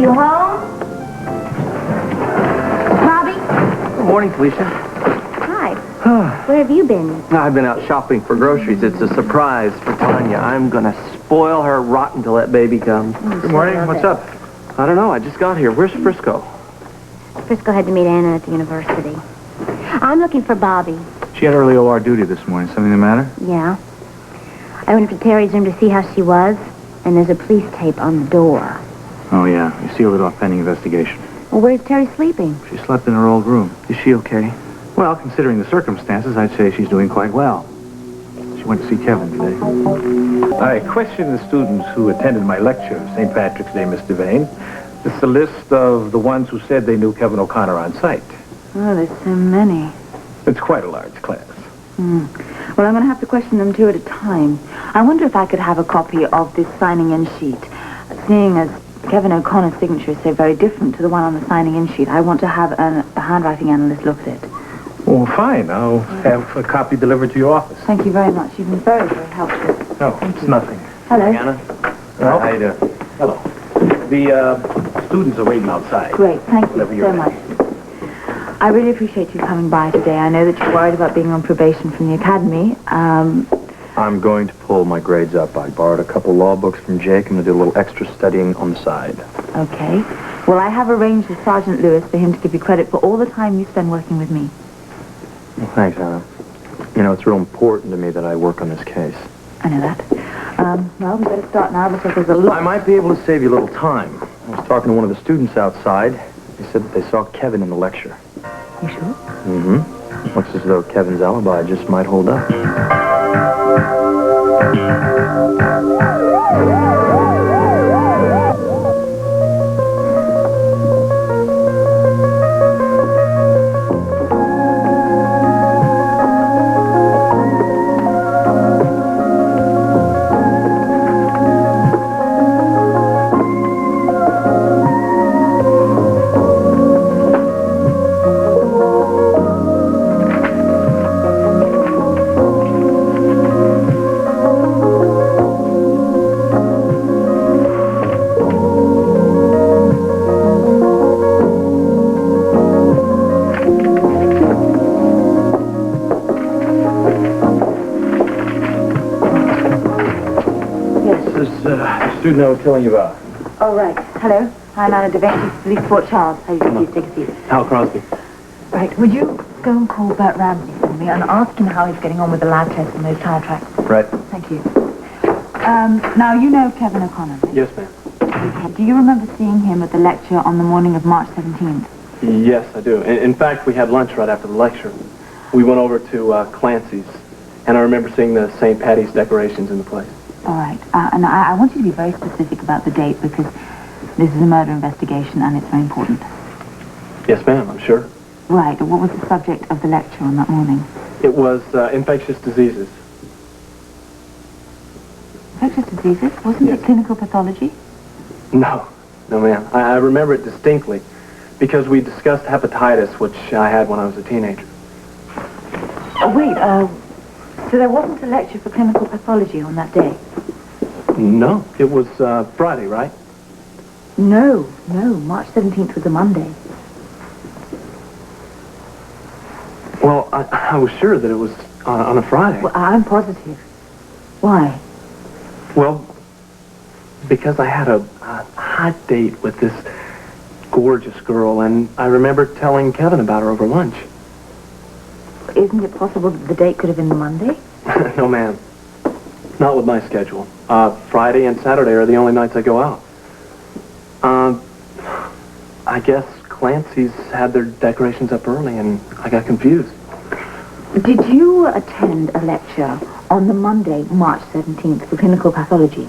you home? Bobby? Good morning, Felicia. Hi. Where have you been? I've been out shopping for groceries. It's a surprise for Tanya. I'm going to spoil her rotten till that baby comes. Good morning. What's up? I don't know. I just got here. Where's Frisco? Frisco had to meet Anna at the university. I'm looking for Bobby. She had early OR duty this morning. Something the matter? Yeah. I went up to Terry's room to see how she was, and there's a police tape on the door. Oh, yeah. You sealed it off pending investigation. Well, where's Terry sleeping? She slept in her old room. Is she okay? Well, considering the circumstances, I'd say she's doing quite well. She went to see Kevin today. I questioned the students who attended my lecture, St. Patrick's Day, Miss Devane. It's a list of the ones who said they knew Kevin O'Connor on sight. Oh, there's so many. It's quite a large class. Well, I'm going to have to question them two at a time. I wonder if I could have a copy of this signing-in sheet. Seeing as Kevin O'Connor's signature is so very different to the one on the signing-in sheet, I want to have a handwriting analyst look at it. Well, fine. I'll have a copy delivered to your office. Thank you very much. You've been very, very helpful. No, it's nothing. Hello. Anna? Hello. How you doing? Hello. The students are waiting outside. Great. Thank you Whenever you're so much. ready. I really appreciate you coming by today. I know that you're worried about being on probation from the academy. I'm going to pull my grades up. I borrowed a couple law books from Jake. I'm going to do a little extra studying on the side. Okay. Well, I have arranged with Sergeant Lewis for him to give you credit for all the time you spend working with me. Well, thanks, Anna. You know, it's real important to me that I work on this case. I know that. Well, we better start now because there's a lot... I might be able to save you a little time. I was talking to one of the students outside. He said that they saw Kevin in the lecture. You sure? Mm-hmm. Looks as though Kevin's alibi just might hold up. Student I was telling you about. Oh, right. Hello. I'm Anna Devane, Police Fort Charles. How do you do? Please take a seat. Hal Crosby. Right. Would you go and call Bert Ramsey for me and ask him how he's getting on with the lab test on those tire tracks? Right. Thank you. Now, you know Kevin O'Connor, right? Yes, ma'am. Okay. Do you remember seeing him at the lecture on the morning of March 17th? Yes, I do. In fact, we had lunch right after the lecture. We went over to Clancy's, and I remember seeing the St. Patty's decorations in the place. All right. And I want you to be very specific about the date because this is a murder investigation and it's very important. Yes, ma'am, I'm sure. Right. What was the subject of the lecture on that morning? It was infectious diseases. Infectious diseases? Wasn't it clinical pathology? No, ma'am. I remember it distinctly because we discussed hepatitis, which I had when I was a teenager. Oh, wait. So there wasn't a lecture for clinical pathology on that day? No, it was Friday, right? No. March 17th was a Monday. Well, I was sure that it was on a Friday. Well, I'm positive. Why? Well, because I had a hot date with this gorgeous girl, and I remember telling Kevin about her over lunch. Isn't it possible that the date could have been the Monday? No, ma'am. Not with my schedule. Friday and Saturday are the only nights I go out. I guess Clancy's had their decorations up early, and I got confused. Did you attend a lecture on the Monday, March 17th, for clinical pathology?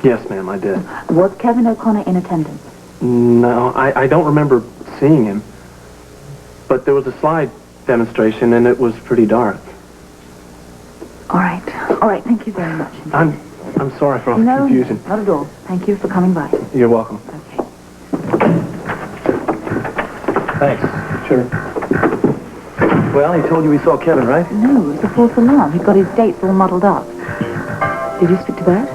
Yes, ma'am, I did. Was Kevin O'Connor in attendance? No, I don't remember seeing him. But there was a slide demonstration, and it was pretty dark. All right, thank you very much. I'm sorry for all the confusion. No, not at all. Thank you for coming by. You're welcome. Okay. Thanks. Sure. Well, he told you he saw Kevin, right? No, it was a false alarm. He'd got his dates all muddled up. Did you speak to Bert?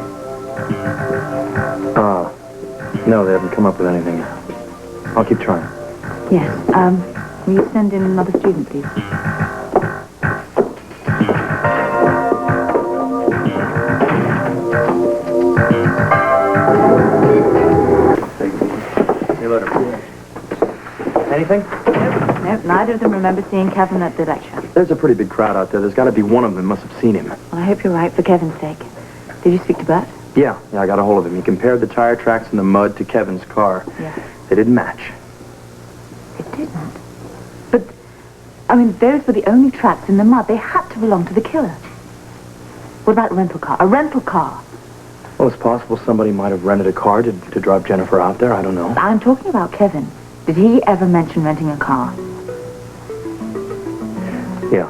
No, they haven't come up with anything. I'll keep trying. Yes. Will you send in another student, please? See you later. Anything? Nope, neither of them remember seeing Kevin at the lecture. There's a pretty big crowd out there. There's got to be one of them must have seen him. Well, I hope you're right, for Kevin's sake. Did you speak to Bert? Yeah, I got a hold of him. He compared the tire tracks in the mud to Kevin's car. Yeah. They didn't match. It didn't. But, I mean, those were the only tracks in the mud. They had to belong to the killer. What about a rental car? A rental car? Well, it's possible somebody might have rented a car to drive Jennifer out there. I don't know. I'm talking about Kevin. Did he ever mention renting a car? Yeah,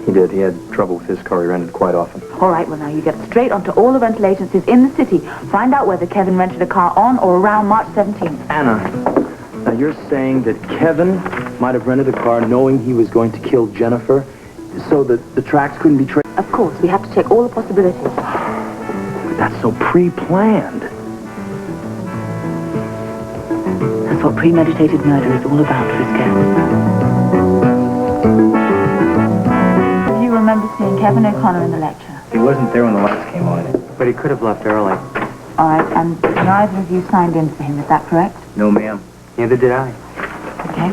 he did. He had trouble with his car. He rented quite often. All right, well, now you get straight onto all the rental agencies in the city. Find out whether Kevin rented a car on or around March 17th. Anna, now you're saying that Kevin might have rented a car knowing he was going to kill Jennifer so that the tracks couldn't be traced? Of course, we have to check all the possibilities. But that's so pre-planned. That's what premeditated murder is all about, Frisco. Do you remember seeing Kevin O'Connor in the lecture? He wasn't there when the lights came on. But he could have left early. All right, and neither of you signed in for him, is that correct? No, ma'am. Neither did I. Okay.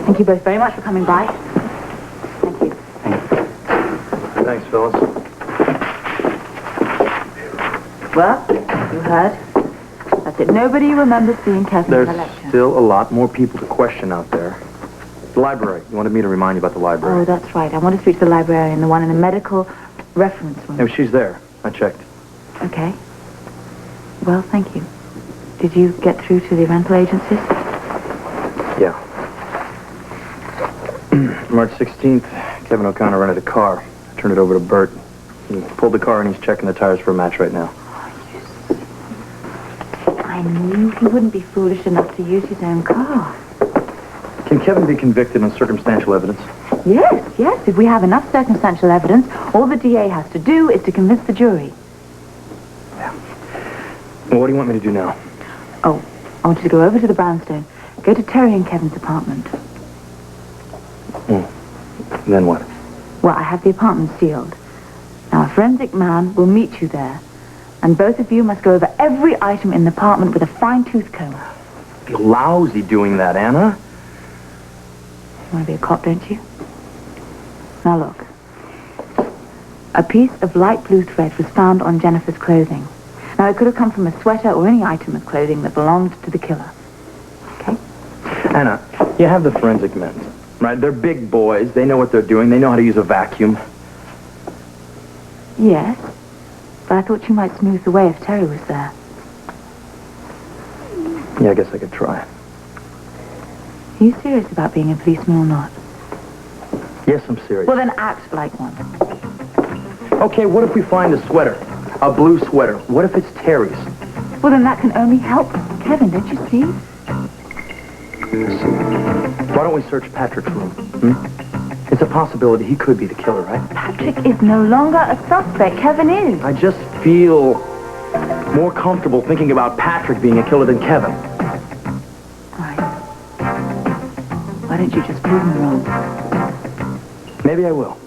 Thank you both very much for coming by. Thank you. Thanks, Phyllis. Well, you heard. That's it. Nobody remembers seeing Kevin in the lecture. There's still a lot more people to question out there. The library. You wanted me to remind you about the library. Oh, that's right. I want to speak to the librarian, the one in the medical reference room. No, she's there. I checked. Okay. Well, thank you. Did you get through to the rental agencies? Yeah. March 16th, Kevin O'Connor rented a car. I turned it over to Bert. He pulled the car and he's checking the tires for a match right now. I knew he wouldn't be foolish enough to use his own car. Can Kevin be convicted on circumstantial evidence? Yes. If we have enough circumstantial evidence, all the DA has to do is to convince the jury. Yeah. Well, what do you want me to do now? Oh, I want you to go over to the brownstone. Go to Terry and Kevin's apartment. Then what? Well, I have the apartment sealed. Now, a forensic man will meet you there. And both of you must go over every item in the apartment with a fine-tooth comb. Be lousy doing that, Anna. You want to be a cop, don't you? Now look. A piece of light blue thread was found on Jennifer's clothing. Now, it could have come from a sweater or any item of clothing that belonged to the killer. Okay? Anna, you have the forensic men, right? They're big boys. They know what they're doing. They know how to use a vacuum. Yes. But I thought you might smooth the way if Terry was there. Yeah, I guess I could try. Are you serious about being a policeman or not? Yes, I'm serious. Well, then act like one. Okay, what if we find a sweater? A blue sweater. What if it's Terry's? Well, then that can only help Kevin, don't you see? Why don't we search Patrick's room? It's a possibility he could be the killer, right? Patrick is no longer a suspect. Kevin is. I just feel more comfortable thinking about Patrick being a killer than Kevin. Right. Why don't you just prove me wrong? Maybe I will.